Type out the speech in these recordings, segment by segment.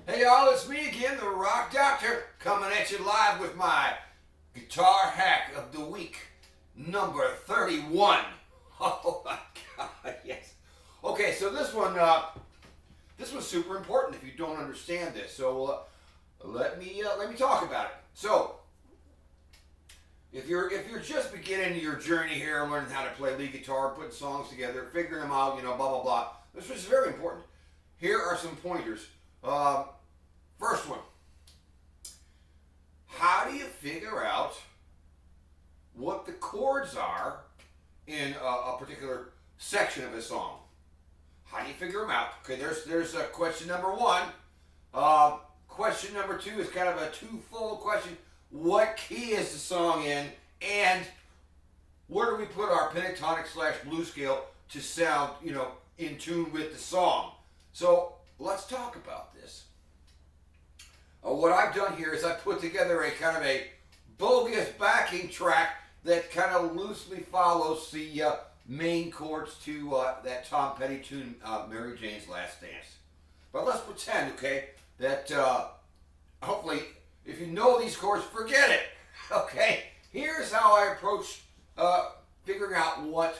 Hey y'all, it's me again, the Rock Doctor, coming at you live with my guitar hack of the week, number 31. Oh my God, yes. Okay, so this one's super important if you don't understand this. So let me talk about it. So if you're just beginning your journey here, learning how to play lead guitar, putting songs together, figuring them out, blah blah blah. This is very important. Here are some pointers. First one, how do you figure out what the chords are in a particular section of a song? How do you figure them out? Okay, there's question number one. Question number two is kind of a twofold question. What key is the song in, and where do we put our pentatonic / blues scale to sound, in tune with the song? So let's talk about this. What I've done here is I put together a kind of a bogus backing track that kind of loosely follows the main chords to that Tom Petty tune, Mary Jane's Last Dance. But let's pretend, okay, that hopefully if you know these chords, forget it. Okay, here's how I approach figuring out what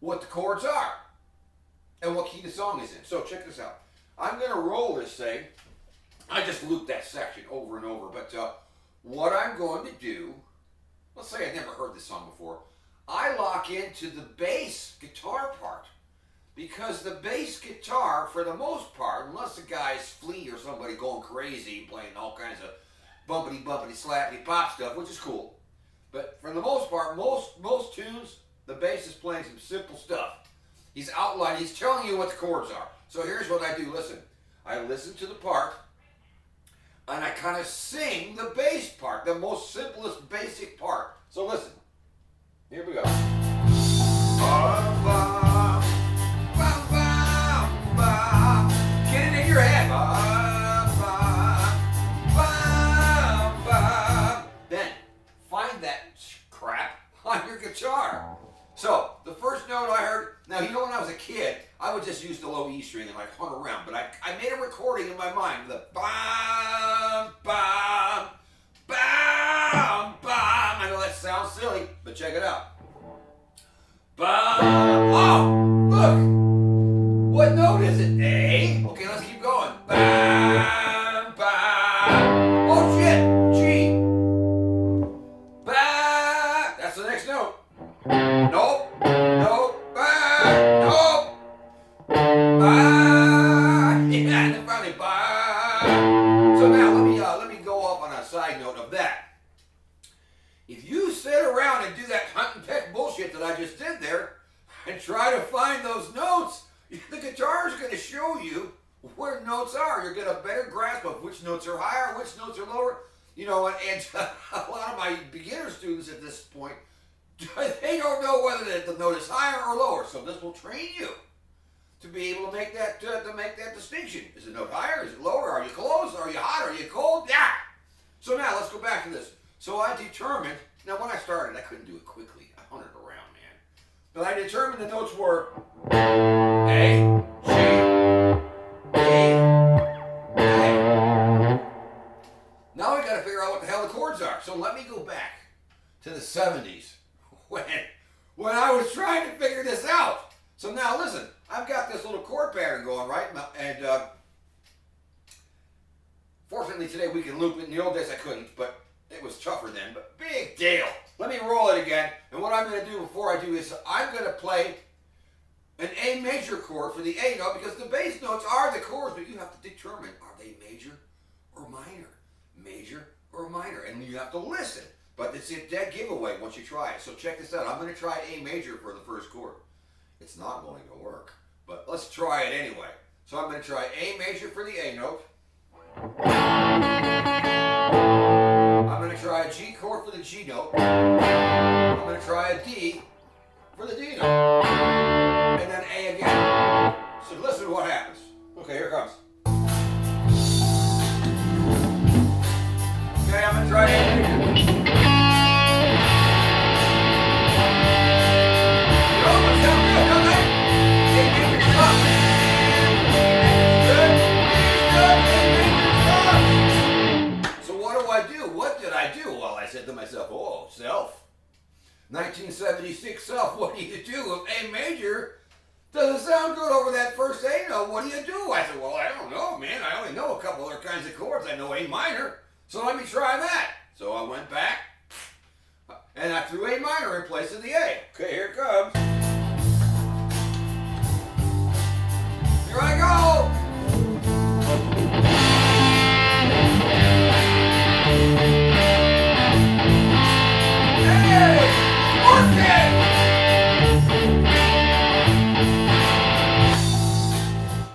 the chords are and what key the song is in. So check this out. I'm going to roll this thing. I just looped that section over and over, but what I'm going to do, let's say I've never heard this song before, I lock into the bass guitar part, because the bass guitar, for the most part, unless the guy's Flea or somebody going crazy, playing all kinds of bumpity, slappity, pop stuff, which is cool, but for the most part, most tunes, the bass is playing some simple stuff. He's outlining, he's telling you what the chords are. So here's what I do, listen. I listen to the part, and I kind of sing the bass part, the most simplest, basic part. So listen. Here we go. Get it in your head. Then find that crap on your guitar. So the first note I heard, now when I was a kid, I would just use the low E string and like hung around, but I made a recording in my mind with a bam, bam, bam, bam. I know that sounds silly, but check it out. Bam. Oh, look. What note is it? A. Okay, let's keep going. Bam, bam. Oh shit, G. Bam. That's the next note. Nope. Nope. Bam. Nope. Yeah, and then finally, so now let me go off on a side note of that. If you sit around and do that hunt and peck bullshit that I just did there, and try to find those notes, the guitar is going to show you where notes are. You'll get a better grasp of which notes are higher, which notes are lower. And a lot of my beginner students at this point, they don't know whether the note is higher or lower. So this will train you to be able to make that distinction. Is the note higher? Is it lower? Are you close? Are you hot? Are you cold? Yeah. So now let's go back to this. So I determined. Now when I started, I couldn't do it quickly. I hunted around, man. But I determined the notes were A, G, A. Now I got to figure out what the hell the chords are. So let me go back to the 70s when I was trying to figure this out. So now listen, I've got this little chord pattern going, right? And fortunately today we can loop it. In the old days I couldn't, but it was tougher then, but big deal. Let me roll it again. And what I'm going to do before I do this, I'm going to play an A major chord for the A note, because the bass notes are the chords, but you have to determine, are they major or minor? Major or minor? And you have to listen. But it's a dead giveaway once you try it. So check this out. I'm going to try A major for the first chord. It's not going to work, but let's try it anyway. So I'm going to try A major for the A note. I'm going to try a G chord for the G note. I'm going to try a D for the D note. And then A again. So listen to what happens. Okay, here it comes. Okay, I'm going to try A major. Good. said to myself, oh, Self, 1976 Self, what do you do if A major doesn't sound good over that first A note? What do you do? I said, well, I don't know, man. I only know a couple other kinds of chords. I know A minor, so let me try that. So I went back, and I threw A minor in place of the A. Okay, here it comes. Here I go.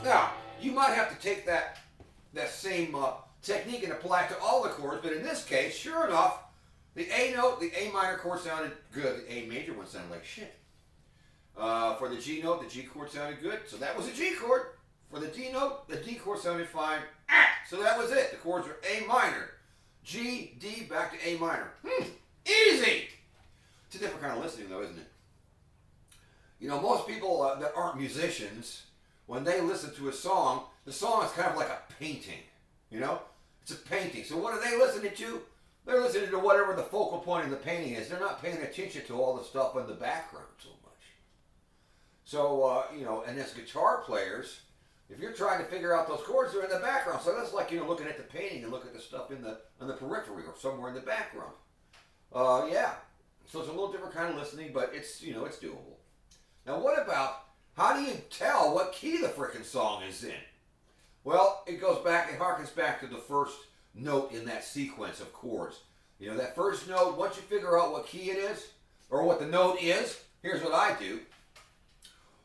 Now, you might have to take that same technique and apply it to all the chords, but in this case, sure enough, the A note, the A minor chord sounded good. The A major one sounded like shit. For the G note, the G chord sounded good, so that was a G chord. For the D note, the D chord sounded fine. So that was it. The chords were A minor, G, D, back to A minor. Easy! It's a different kind of listening though, isn't it? You know, most people that aren't musicians, when they listen to a song, the song is kind of like a painting, you know? It's a painting. So what are they listening to? They're listening to whatever the focal point of the painting is. They're not paying attention to all the stuff in the background so much. So, you know, and as guitar players, if you're trying to figure out those chords, they're in the background. So that's like, you know, looking at the painting and look at the stuff in the periphery or somewhere in the background. Yeah. So it's a little different kind of listening, but it's, you know, it's doable. Now what about, how do you tell what key the frickin' song is in? Well, it harkens back to the first note in that sequence of chords. You know, that first note, once you figure out what key it is, or what the note is, here's what I do.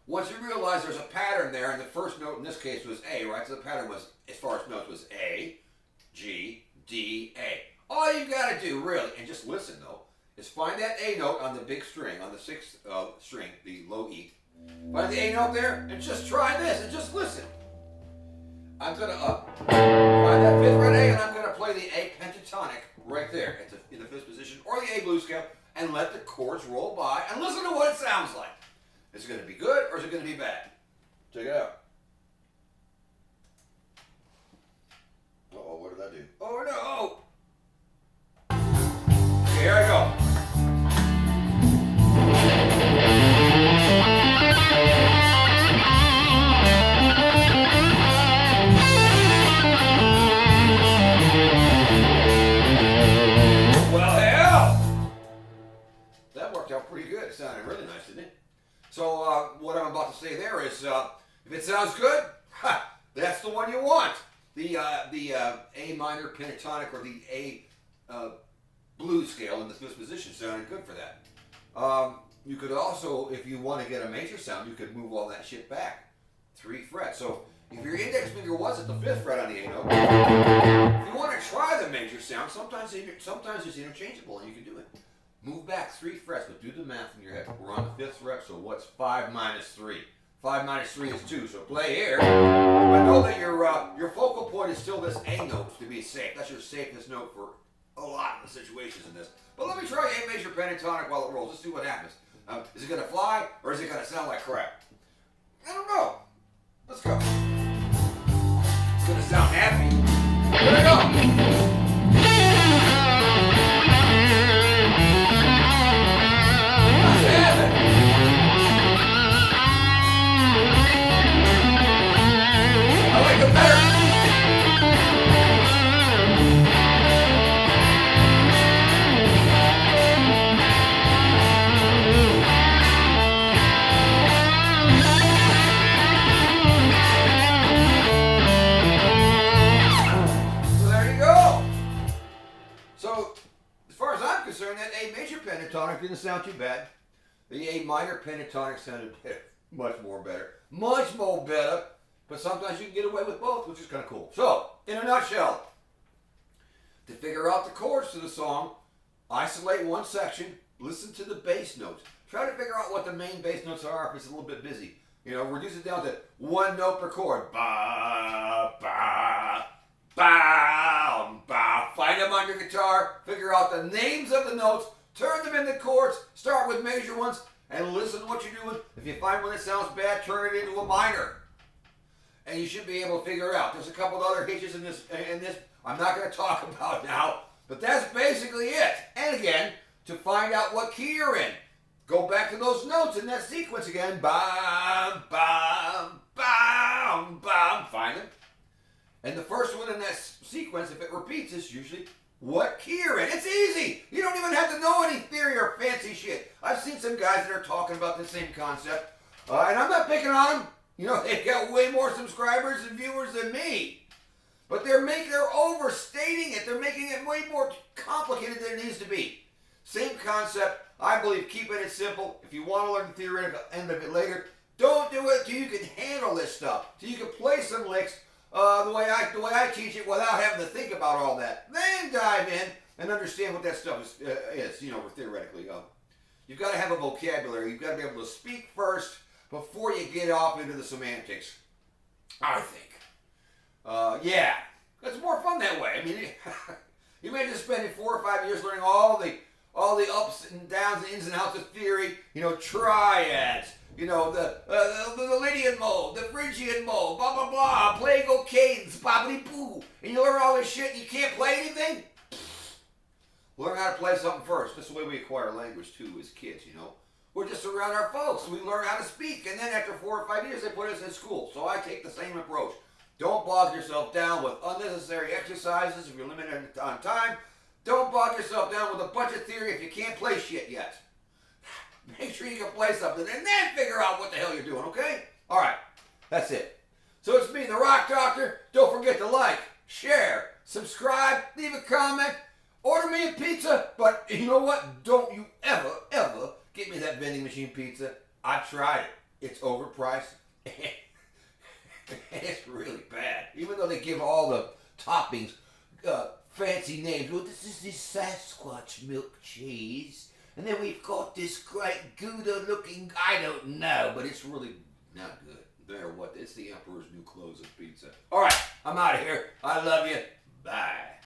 Once you realize there's a pattern there, and the first note in this case was A, right? So the pattern was, as far as notes, was A, G, D, A. All you gotta do, really, and just listen though, is find that A note on the big string, on the sixth string, the low E. Find the A note there, and just try this, and just listen. I'm gonna find that fifth fret A, and I'm gonna play the A pentatonic right there in the fifth position, or the A blues scale, and let the chords roll by, and listen to what it sounds like. Is it gonna be good, or is it gonna be bad? Check it out. Uh-oh, what did I do? Oh no! Okay, here I go. Well, hell! That worked out pretty good. It sounded really nice, didn't it? So what I'm about to say there is, if it sounds good, that's the one you want. The A minor pentatonic or the A blues scale in the fifth position sounded good for that. You could also, if you want to get a major sound, you could move all that shit back 3 frets. So if your index finger was at the 5th fret on the A note, if you want to try the major sound, sometimes it's interchangeable and you can do it. Move back 3 frets, but do the math in your head. We're on the 5th fret, so what's 5 minus 3? 5 minus 3 is 2, so play here. But know that your focal point is still this A note to be safe. That's your safest note for a lot of the situations in this. But let me try A major pentatonic while it rolls. Let's see what happens. Is it going to fly, or is it going to sound like crap? I don't know. Let's go. It's going to sound happy. Here we go. Didn't sound too bad. The A minor pentatonic sounded much more better. Much more better. But sometimes you can get away with both, which is kind of cool. So, in a nutshell, to figure out the chords to the song, isolate one section, listen to the bass notes. Try to figure out what the main bass notes are if it's a little bit busy. You know, reduce it down to 1 note per chord. Ba, ba, ba, ba. Find them on your guitar, figure out the names of the notes, turn them into chords, start with major ones, and listen to what you're doing. If you find one that sounds bad, turn it into a minor. And you should be able to figure it out. There's a couple of other hitches in this I'm not going to talk about now, But that's basically it. And again, to find out what key you're in, go back to those notes in that sequence again. Bam, bam, bam, bam. Find them. And the first one in that sequence, if it repeats, is usually what key you're in. It's easy. You don't even have to know any theory or fancy shit. I've seen some guys that are talking about the same concept. And I'm not picking on them. You know, they've got way more subscribers and viewers than me. But they're overstating it. They're making it way more complicated than it needs to be. Same concept. I believe keeping it simple. If you want to learn the theoretical end of it later, don't do it till you can handle this stuff. Till you can play some licks the way I teach it without having to think about all that. Then dive in and understand what that stuff is, you know, theoretically. You've got to have a vocabulary. You've got to be able to speak first before you get off into the semantics, I think. Yeah, it's more fun that way. I mean, you may just spend 4 or 5 years learning all the ups and downs and ins and outs of theory. You know, triads. You know, the Lydian mode, the Phrygian mode, blah blah blah, plagal cadence, bobbity boo, and you learn all this shit. And you can't play anything. Learn how to play something first. That's the way we acquire language too, as kids. You know. We're just around our folks. We learn how to speak, and then after 4 or 5 years, they put us in school. So I take the same approach. Don't bog yourself down with unnecessary exercises if you're limited on time. Don't bog yourself down with a bunch of theory if you can't play shit yet. Make sure you can play something, and then figure out what the hell you're doing, okay? All right, that's it. So it's me, the Rock Doctor. Don't forget to like, share, subscribe, leave a comment, order me a pizza, but you know what? Don't you ever get me that vending machine pizza. I tried it. It's overpriced. It's really bad. Even though they give all the toppings fancy names. Well, this is this Sasquatch milk cheese. And then we've got this great Gouda looking, I don't know, but it's really not good. It's the Emperor's New Clothes of pizza. All right, I'm out of here. I love you. Bye.